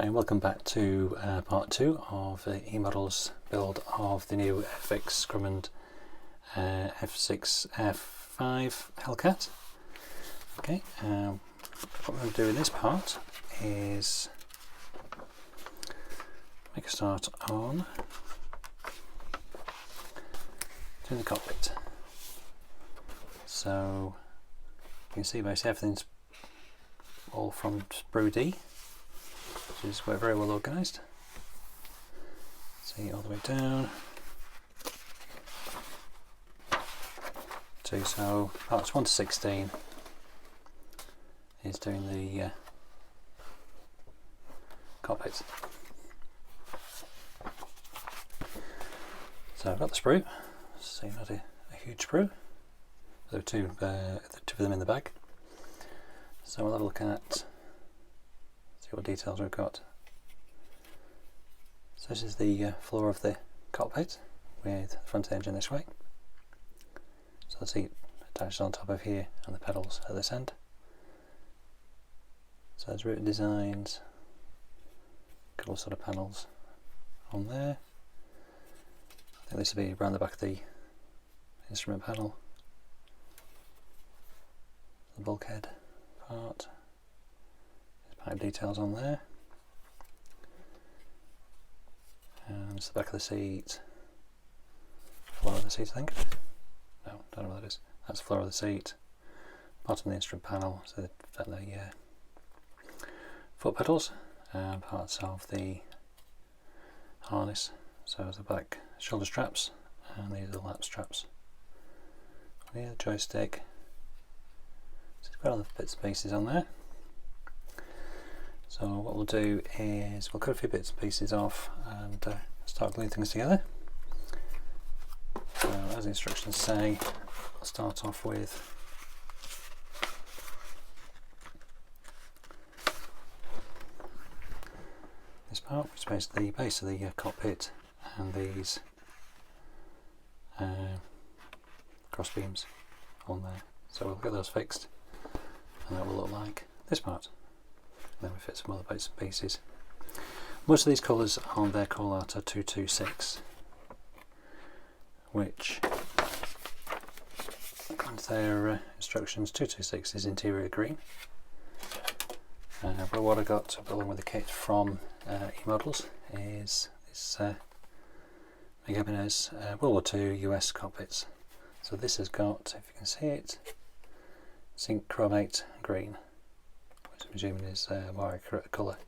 Hi, and welcome back to part 2 of the e-models build of the new Airfix Grumman F6F-5 Hellcat. Okay, what we're going to do in this part is make a start on doing the cockpit. So you can see basically everything's all from sprue D, which is very well organised. See all the way down to, so parts 1 to 16 is doing the cockpit. So I've got the sprue, see not a huge sprue, there are two of them in the bag. So we'll have a look at, see what details we've got. So this is the floor of the cockpit with the front engine this way. So the seat attached on top of here and the pedals at this end. So there's written designs, a couple of sort of panels on there. I think this will be around the back of the instrument panel. The bulkhead part. There's pipe details on there. And it's the back of the seat. Floor of the seat, I think. No, don't know what that is. That's the floor of the seat. Bottom of the instrument panel, so the foot pedals and parts of the harness. So the back shoulder straps and these are the lap straps. Here, the joystick. So it's got all the bits and pieces on there. So what we'll do is we'll cut a few bits and pieces off and start gluing things together. So as the instructions say, I'll start off with this part, which is basically the base of the cockpit and these cross beams on there. So we'll get those fixed and that will look like this part. And then we fit some other bits and pieces. Most of these colours on their call out are 226, which according to their instructions 226 is interior green. But what I got along with the kit from e-models is this Megaminez World War II US cockpits. So this has got, if you can see it, zinc chromate green, which I'm presuming is a more accurate colour.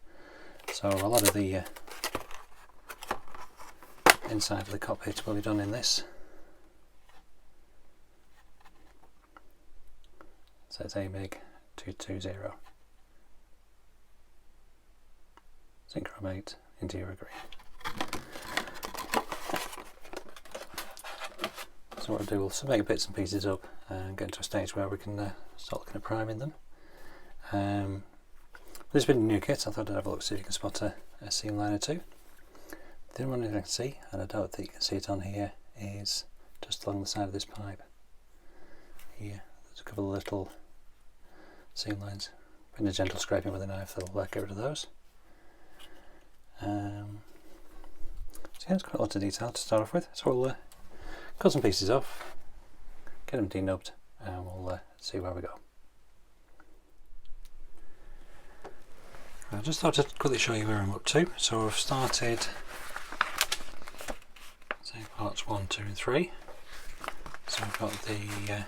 So a lot of the inside of the cockpit will be done in this. So it's AMIG 220. Zinc chromate, interior green. So what I'll do, we'll make bits and pieces up and get into a stage where we can start looking at priming them. This has been a new kit, I thought I'd have a look, see if you can spot a seam line or two. The only one I can see, and I doubt that you can see it on here, is just along the side of this pipe. Here, there's a couple of little seam lines. Putting a gentle scraping with a knife, that'll get rid of those. So yeah, it's quite a lot of detail to start off with. So we'll cut some pieces off, get them denubbed, and we'll see where we go. I just thought I'd quickly show you where I'm up to. So I've started, say, parts 1, 2 and 3. So I've got the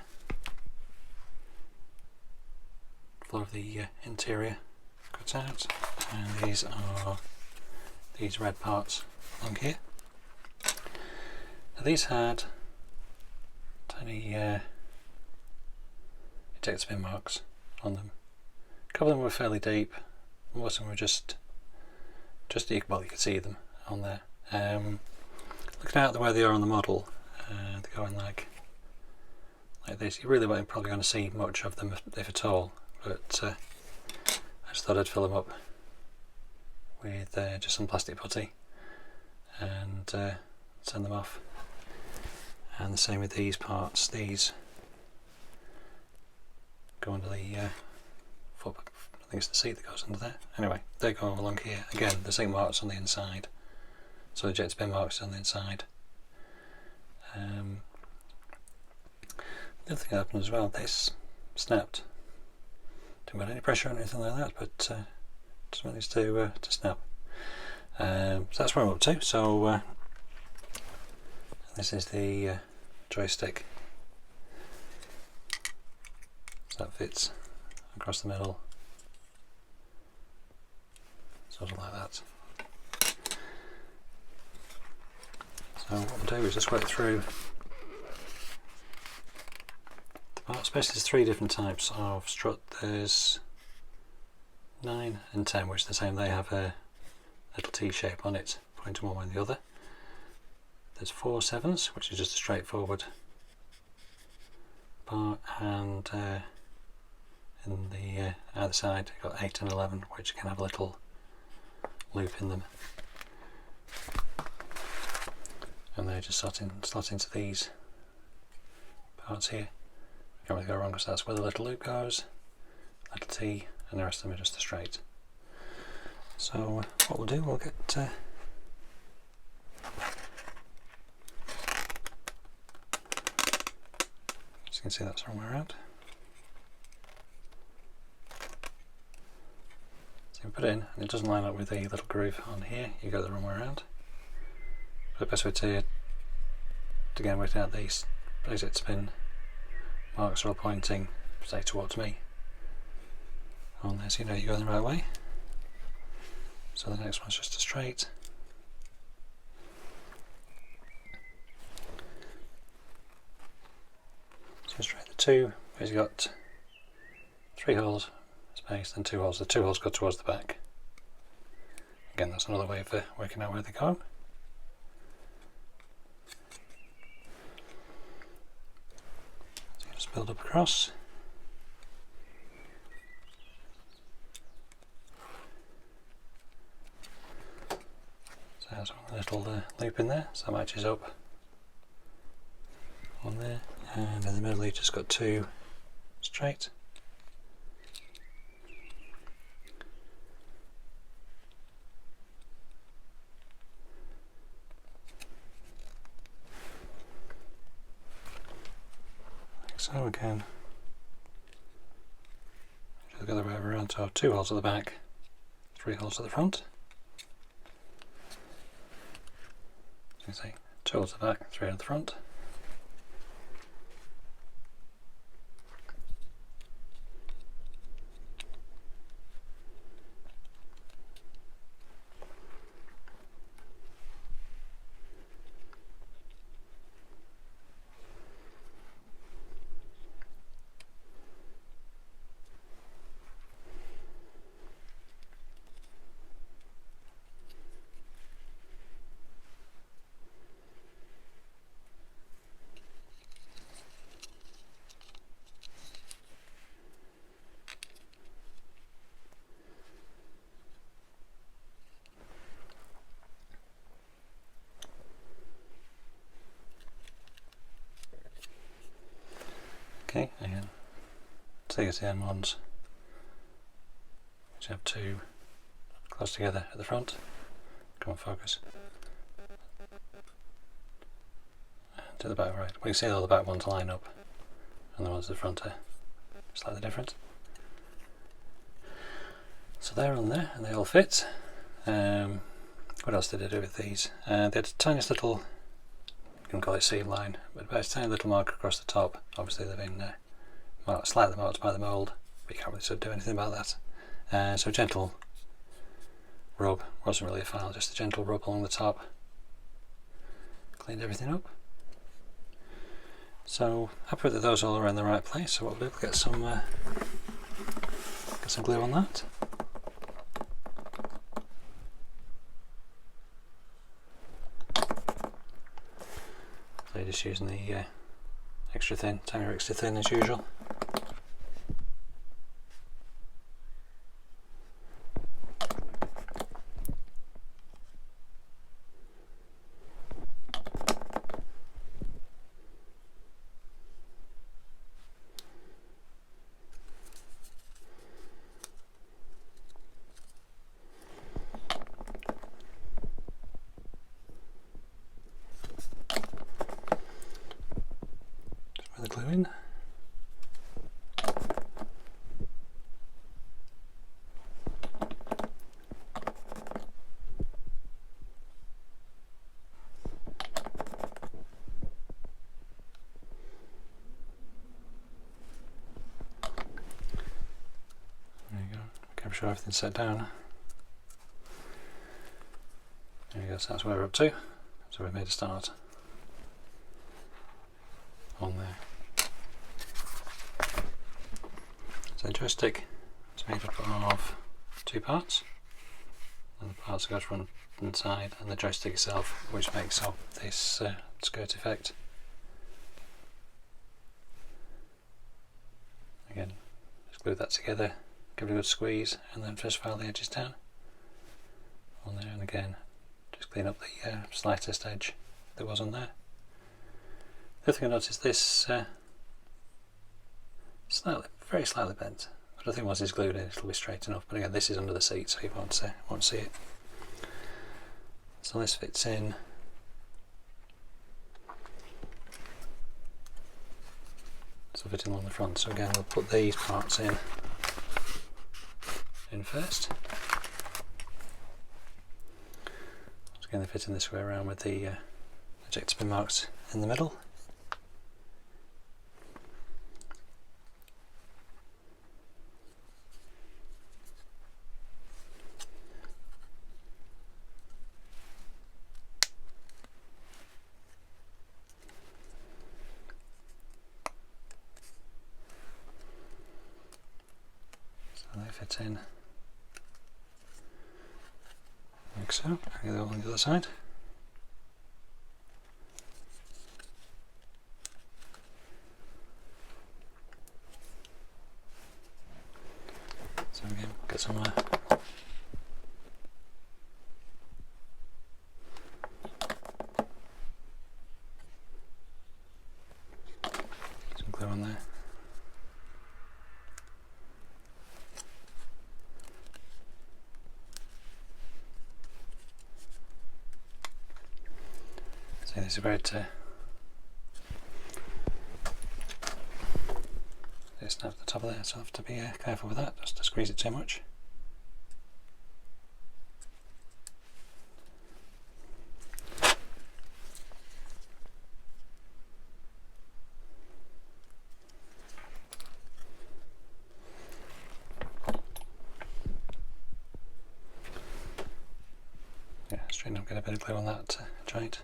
floor of the interior cut out, and these are these red parts along here. Now these had tiny ejector pin marks on them. A couple of them were fairly deep, most of them were just well, you could see them on there. Looking at the way they are on the model, they're going like this. You really weren't probably going to see much of them if at all, but I just thought I'd fill them up with just some plastic putty and send them off. And the same with these parts. These go under the think it's the seat that goes under there. Anyway, they go along here. Again, the same marks on the inside. So the jet spin marks on the inside. The other thing that happened as well, this snapped. Didn't put any pressure on anything like that, but just managed to snap. So that's where I'm up to. So this is the joystick. So that fits across the middle, sort of like that. So what we'll do is just work through the parts. Basically, there's 3 different types of strut. There's 9 and 10, which are the same. They have a little T shape on it, pointing one way or the other. There's 4 7s, which is just a straightforward bar, and in the other side you've got 8 and 11, which can have a little loop in them, and they just slot into these parts here. Can't really go wrong because that's where the little loop goes, little T, and the rest of them are just a straight. So what we'll do, we'll get as you can see, that's the wrong way around. So you put it in and it doesn't line up with the little groove on here, you go the wrong way around. But the best way to again work out these exit spin marks are all pointing, say, towards me on there, so you know you're going the right way. So the next one's just a straight. So straight the 2, where you've got 3 holes space, then 2 holes. The 2 holes go towards the back. Again, that's another way of working out where they go. So you just build up across. So there's a little loop in there, so that matches up on there. And in the middle you've just got 2 straight. Like so again. Just the other way around, so 2 holes at the back, 3 holes at the front. So you can see 2 holes at the back, 3 at the front. Okay, again, take it to the end ones, which have 2 close together at the front. Come on, focus. And to the back, right. We can see all the back ones line up, and the ones at the front are slightly different. So they're on there, and they all fit. What else did I do with these? They had a tiniest little, you can call it seam line, but about a tiny little mark across the top. Obviously they've been slightly marked by the mould, but you can't really sort of do anything about that. So a gentle rub, wasn't really a file, just a gentle rub along the top. Cleaned everything up. So happy that those all are in the right place. So what we'll do, get some glue on that. So just using the extra thin, tiny extra thin as usual. the glue in. There you go. I'm sure everything's set down. There you go, so that's where we're up to. So we've made a start on there. So the joystick is made up of two parts, and the parts go front and side, and the joystick itself, which makes up this skirt effect. Again, just glue that together, give it a good squeeze, and then just file the edges down on there, and again just clean up the slightest edge that was on there. The other thing I noticed, this very slightly bent, but I think once it's glued in it'll be straight enough, but again this is under the seat so you won't see it. So this fits in fitting along the front, so again we'll put these parts in first. Again, they're fitting this way around with the ejector pin marks in the middle. So they fit in like so. I'll go on the other side. So again, get some glue on there. So this is where it snaps the top of there, so I have to be careful with that, just to squeeze it too much. Yeah, straighten up, get a bit of glue on that joint.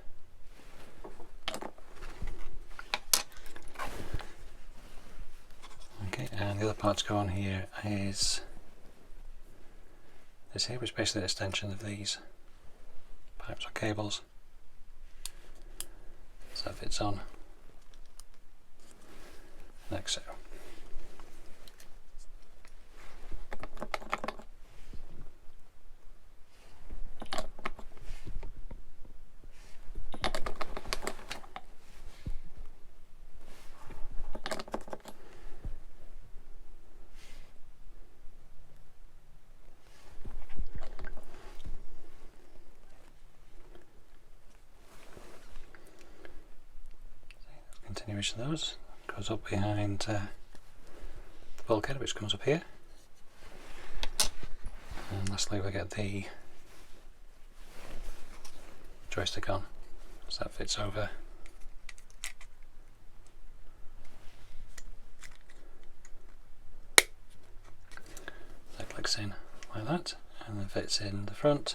Okay, and the other part to go on here is this here, which is basically an extension of these pipes or cables. So that fits on like so. Continuation of those goes up behind the bulkhead, which comes up here, and lastly we get the joystick on, so that fits over that clicks in like that, and then fits in the front,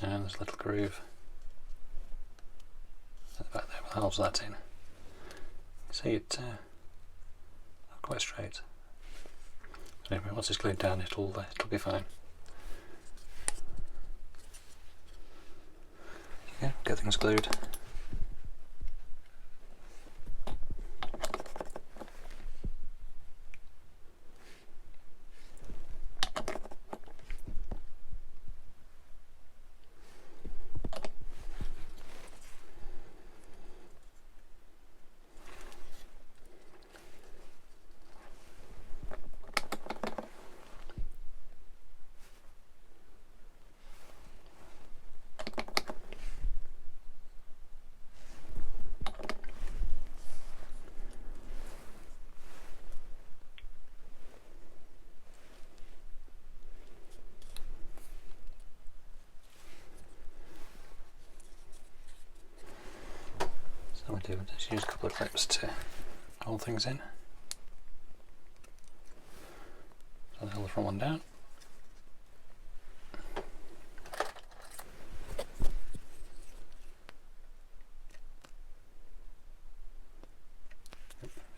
and there's a little groove at the back there that holds that in. See it not quite straight. But anyway, once it's glued down, it'll be fine. Yeah, get things glued. do, just use a couple of clips to hold things in. So I'll hold the front one down.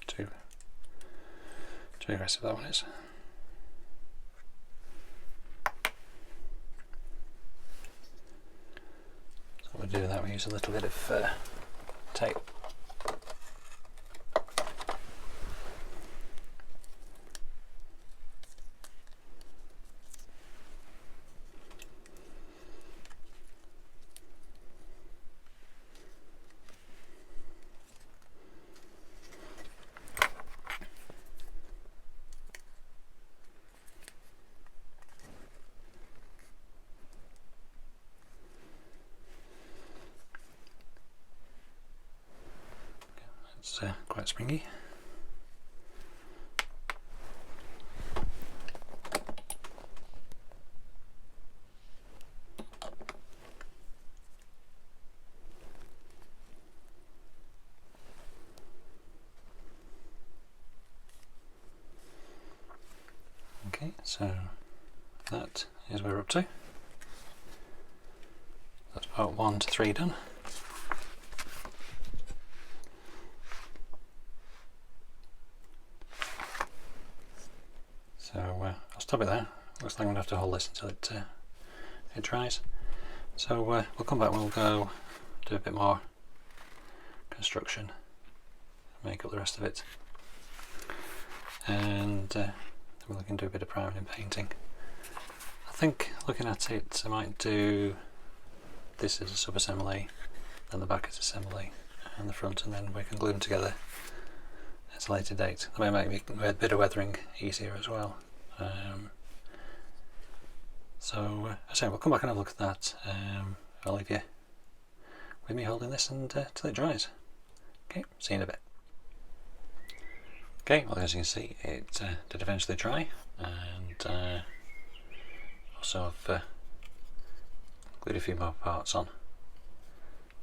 Too aggressive that one is. So we'll do that, we use a little bit of tape. It's quite springy. Okay, so that is where we're up to. That's part 1 to 3 done. So I'll stop it there. Looks like I'm going to have to hold this until it dries. So we'll come back, we'll go do a bit more construction, make up the rest of it, and then we can do a bit of priming and painting. I think looking at it, I might do this as a sub-assembly, then the back as assembly, and the front, and then we can glue them together at a later date. That might make a bit of weathering easier as well. So I say we'll come back and have a look at that. I'll leave you with me holding this until it dries. Okay, see you in a bit. Okay, well, as you can see, it did eventually dry, and also I've glued a few more parts on.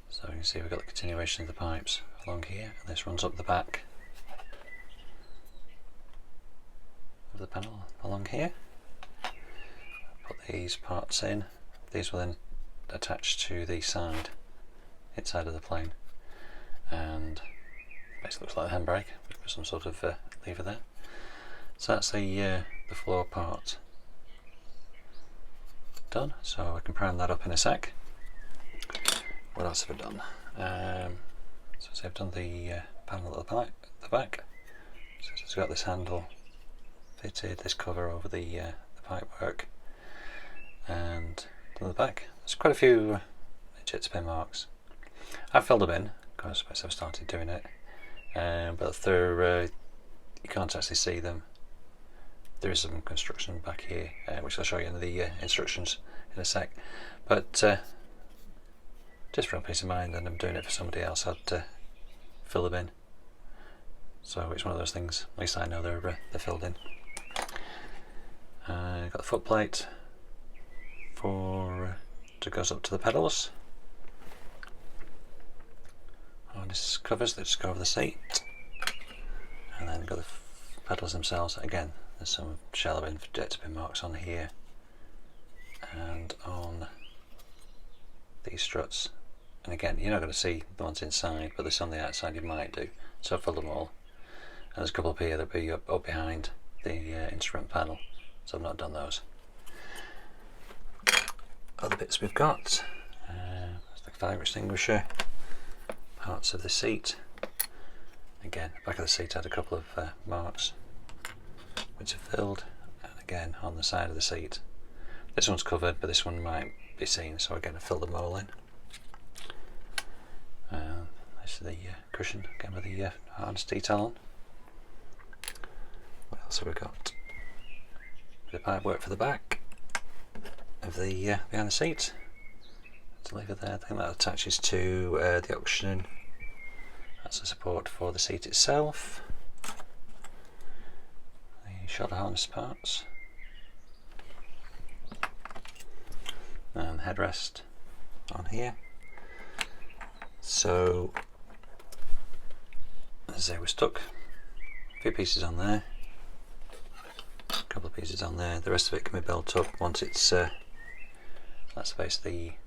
So you can see we've got the continuation of the pipes along here, and this runs up the back of the panel along here. Put these parts in. These will then attach to the side, inside of the plane, and basically looks like a handbrake with some sort of lever there. So that's the floor part done. So I can prime that up in a sec. What else have I done? So I've done the panel at the back. So it's got this handle fitted, this cover over the pipe work, and on the back there's quite a few jet spin marks. I've filled them in because I've started doing it, but they're you can't actually see them. There is some construction back here, which I'll show you in the instructions in a sec, but just for peace of mind, and I'm doing it for somebody else, I'd fill them in. So it's one of those things, at least I know they're filled in. Got the foot plate that goes up to the pedals. And this covers that just go over the seat, and then got the pedals themselves. Again, there's some shelving for jet spin marks on here and on these struts. And again, you're not going to see the ones inside, but this on the outside you might do. So I've filled them all. And there's a couple up here that'll be up behind the instrument panel, so I've not done those. Other bits we've got, the fire extinguisher, parts of the seat. Again, back of the seat had a couple of marks which are filled, and again on the side of the seat. This one's covered, but this one might be seen, so again I filled them all in. This is the cushion, again with the harness detail on. What else have we got? Bit of pipe work for the back of the behind the seat. There's a lever there. I think that attaches to the oxygen. That's the support for the seat itself. The shoulder harness parts. And headrest on here. So as I say, we're stuck. A few pieces on there, a couple of pieces on there. The rest of it can be built up once it's that's basically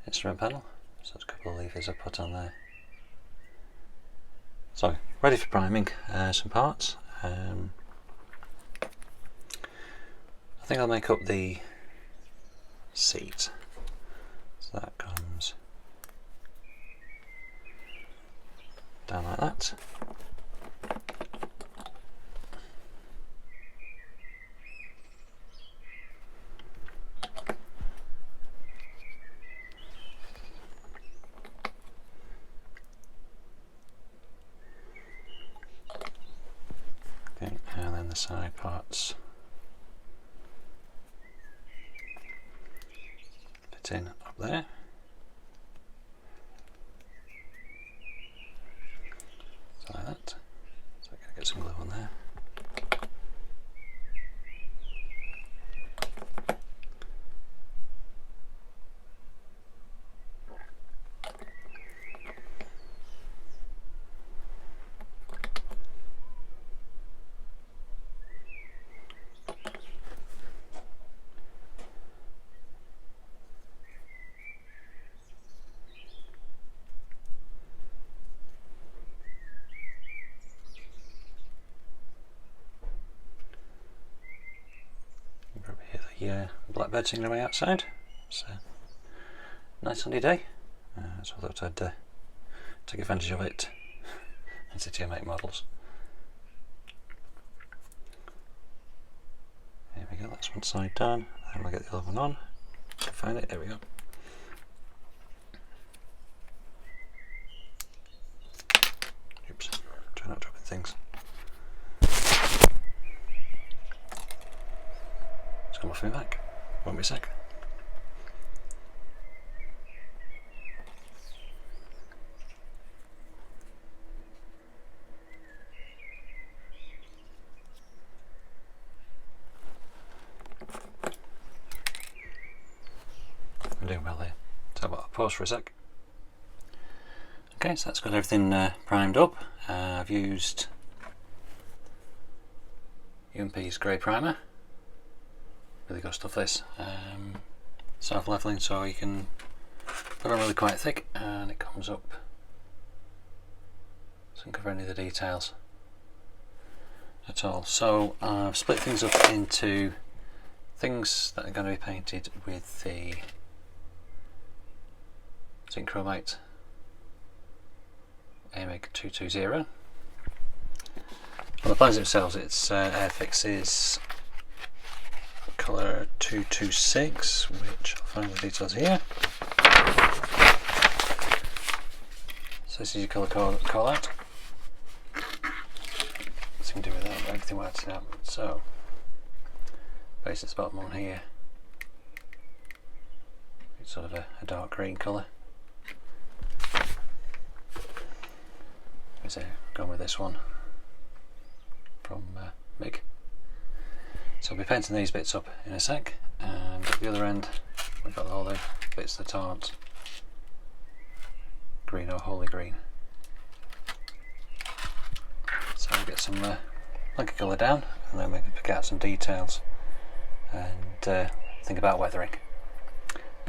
the instrument panel. So there's a couple of levers I put on there. So ready for priming some parts. I think I'll make up the seat. So that comes down like that. Okay, and then the side parts fit in up there. So like that. So I'm going to get some glue on there. Blackbird singing away outside. It's a nice sunny day, so I thought I'd take advantage of it and sit here and make models. Here we go, that's one side done, and we'll get the other one on. Find it, there we go. Oops, try not dropping things. It's come off my back. Won't be a sec. I'm doing well here. So I'll pause for a sec. Okay, so that's got everything primed up. I've used UMP's grey primer. Really good stuff this. Self-leveling, so you can put on really quite thick and it comes up. Doesn't cover any of the details at all. So I've split things up into things that are going to be painted with the zinc chromate AMIG 220. On the plans themselves, it's Airfix's colour 226, which I'll find the details here. So this is your colour call out. Nothing to do with that, everything works out. So base its bottom on here. It's sort of a dark green colour. So going with this one from MIG. So I'll be painting these bits up in a sec, and at the other end we've got all the bits that aren't green or wholly green. So we'll get some like a colour down, and then we can pick out some details and think about weathering.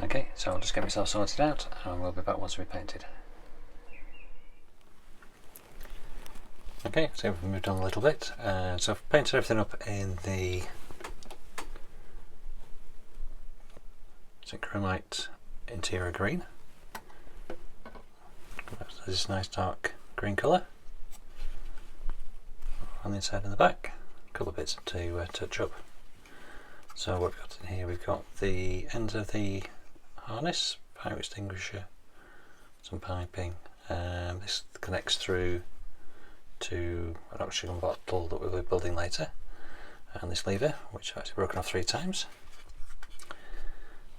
Okay, so I'll just get myself sorted out and we'll be back once we've painted. Okay, so we've moved on a little bit. So I've painted everything up in the zinc chromate interior green. That's this nice dark green colour on the inside and the back. A couple of bits to touch up. So what we've got in here, we've got the ends of the harness, fire extinguisher, some piping. This connects through to an oxygen bottle that we'll be building later, and this lever, which I've actually broken off 3 times.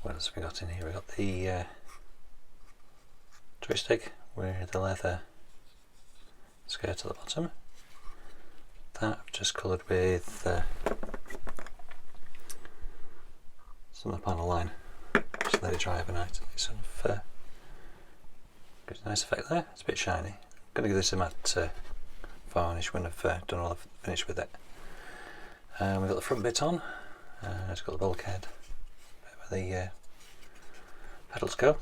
What else have we got in here? We've got the joystick with the leather skirt at the bottom. That I've just coloured with some of the panel line. Just let it dry overnight. It sort of gives a nice effect there. It's a bit shiny. going to give this a matte varnish when I've done all the finish with it. We've got the front bit on, it's got the bulkhead where the pedals go.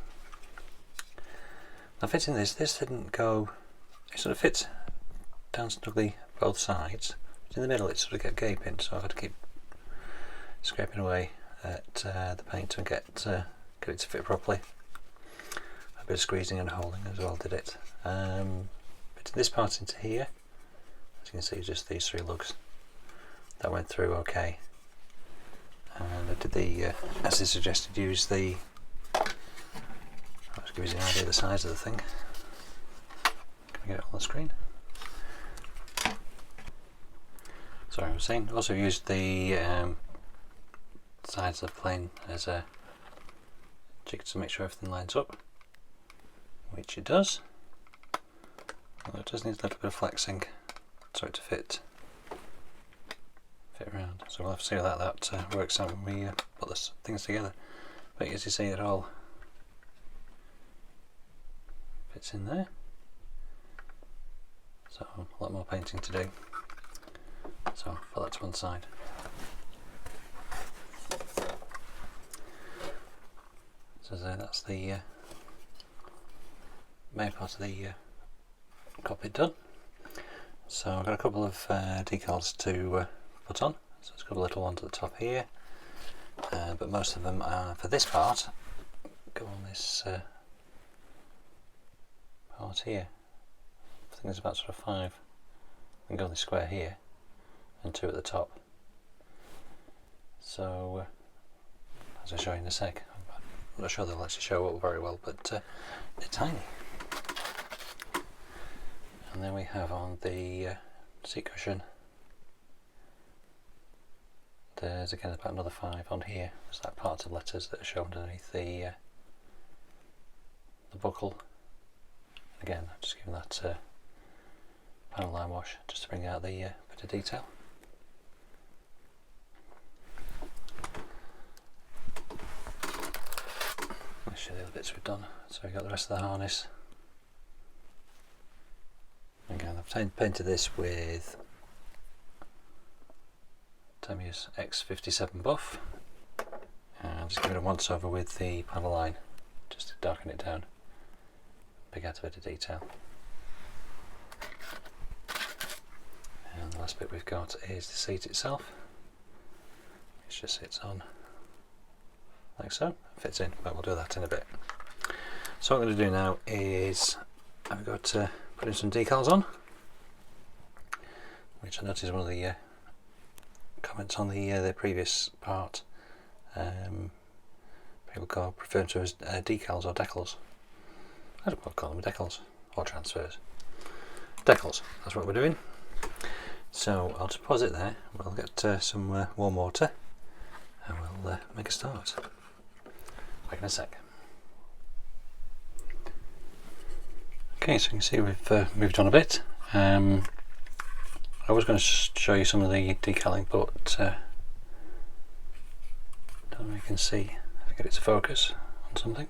Now fitting this didn't go, it sort of fits down snugly both sides, but in the middle it sort of kept gaping, so I had to keep scraping away at the paint and get it to fit properly. A bit of squeezing and holding as well did it. Fitting this part into here, as you can see, just these 3 lugs. That went through okay. And I did the, as they suggested, use the, I'll just give you an idea of the size of the thing. Can I get it on the screen? Sorry, I was saying, also used the sides of the plane as a jig to make sure everything lines up, which it does. Although it does need a little bit of flexing for it to fit around. So we'll have to see how that works out when we put the things together. But as you see, it all fits in there. So a lot more painting to do. So I'll put that to one side. So that's the main part of the cockpit done. So I've got a couple of decals to put on. So there's a couple of little ones at the top here, but most of them are, for this part, go on this part here. I think there's about sort of 5 and go on this square here, and 2 at the top. So as I'll show you in a sec, I'm not sure they'll actually show up very well, but they're tiny. And then we have on the seat cushion, there's again about another 5 on here. There's that part of letters that are shown underneath the buckle. Again, I'm just giving that panel line wash just to bring out the bit of detail. I'll show you the other bits we've done. So we've got the rest of the harness. Again, I've painted this with Tamiya's X57 buff, and just give it a once over with the panel line just to darken it down, pick out a bit of detail. And the last bit we've got is the seat itself, which just sits on like so, fits in, but we'll do that in a bit. So what I'm going to do now is I've got to put in some decals on, which I noticed one of the comments on the previous part, people refer to as decals or decals. I don't want to call them decals or transfers. Decals, that's what we're doing. So I'll just pause it there, we'll get some warm water and we'll make a start. Back in a sec. Okay, so you can see we've moved on a bit. I was going to show you some of the decaling, but don't know if you can see. If I get it to focus on something.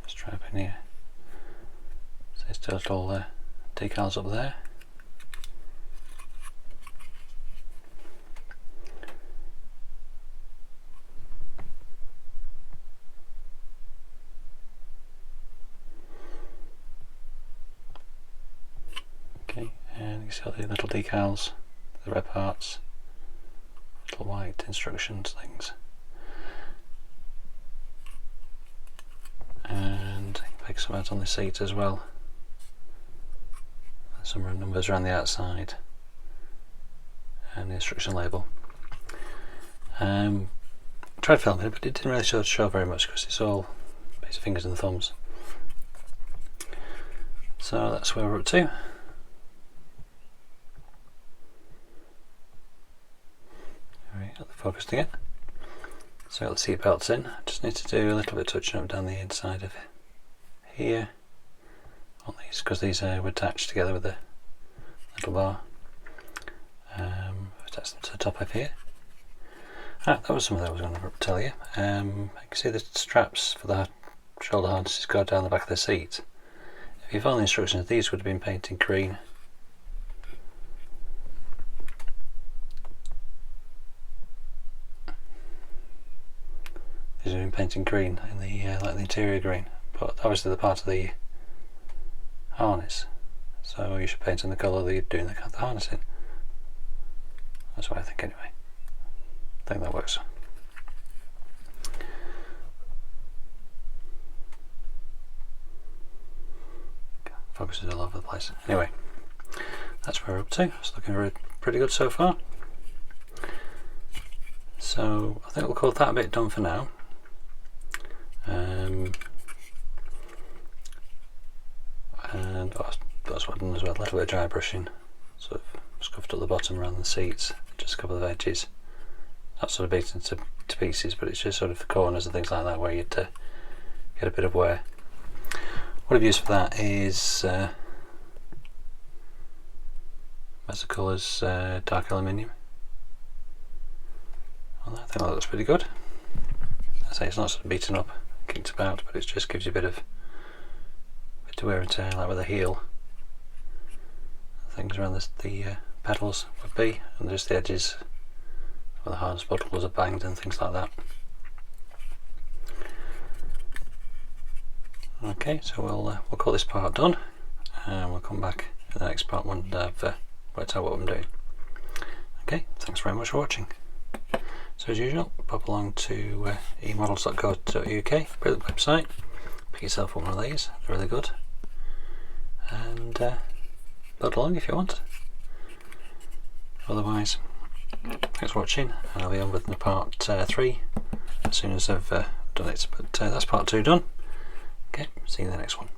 Let's try up in here. So there's two little decals up there. And you see all the little decals, the red parts, little white instructions things, and you can pick some out on the seat as well. Some numbers around the outside and the instruction label. Tried filming it, but it didn't really show very much because it's all basic fingers and thumbs. So that's where we're up to. Got the focus to get. So I got the seat belts in. I just need to do a little bit of touching up down the inside of here on these, because these were attached together with a little bar. Attach them to the top of here. That was something I was going to tell you. You can see the straps for the shoulder harnesses go down the back of the seat. If you follow the instructions, these would have been painted green. These have been painted green in the like the interior green, but obviously they're part of the harness, so you should paint in the colour that you're doing the harness in. That's what I think anyway. I think that works. Focuses all over the place. Anyway, that's where we're up to. It's looking pretty good so far. So I think we'll call that a bit done for now. And that's what I've done as well. A little bit of dry brushing, sort of scuffed up the bottom around the seats, just a couple of edges. Not sort of beaten to pieces, but it's just sort of the corners and things like that where you'd get a bit of wear. What I've used for that is Decals dark aluminium. Well, I think that looks pretty good. I say it's not sort of beaten up, kicked about, but it just gives you a bit of wear and tear, like with the heel. Things around the pedals would be, and just the edges where the harness buckles are banged and things like that. Okay, so we'll call this part done, and we'll come back in the next part when I've worked out what I'm doing. Okay, thanks very much for watching. So as usual, pop along to emodels.co.uk, brilliant website, pick yourself one of these, they're really good, and build along if you want. Otherwise, thanks for watching, and I'll be on with the part 3 as soon as I've done it, but that's part 2 done. Okay, see you in the next one.